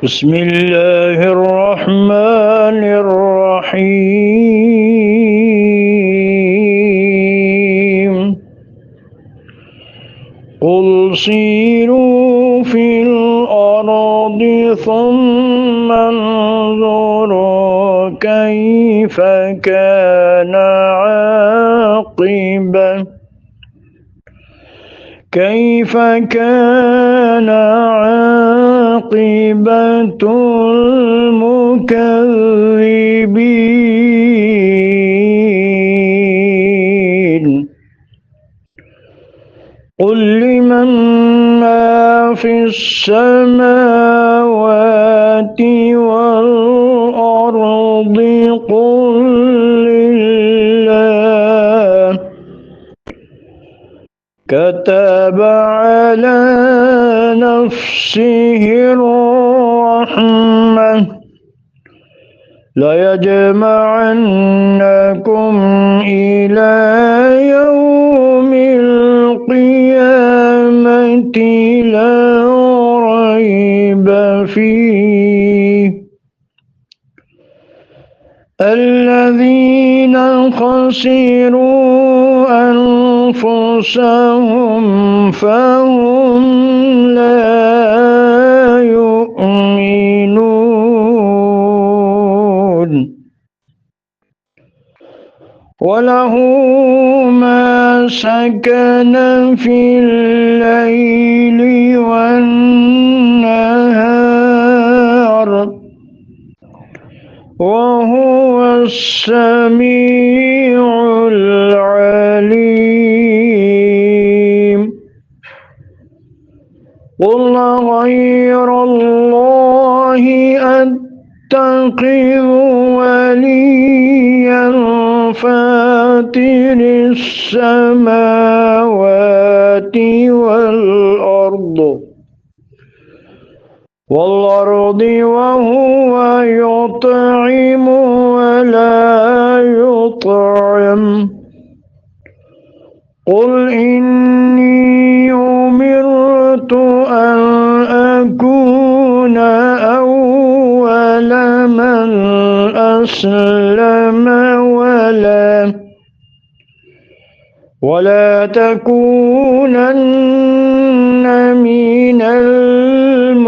بسم الله الرحمن الرحيم. قل سيروا في الأرض ثم انظروا كيف كان عاقبة المكذبين. قل لمن ما في السماوات والأرض قل لله. كتب على نفسه الرحمة ليجمعنكم إلى يوم القيامة لا ريب فيه. الذين خسروا أنفسهم فهم لا يؤمنون. وله ما سكن في الليل والنهار وهو السميع العليم. قل غير الله أتخذ وليا فاطر السماوات والأرض وهو يطعم ولا يطعم. قل إني أمرت أن أكون أول من أسلم ولا تكونن من المشركين.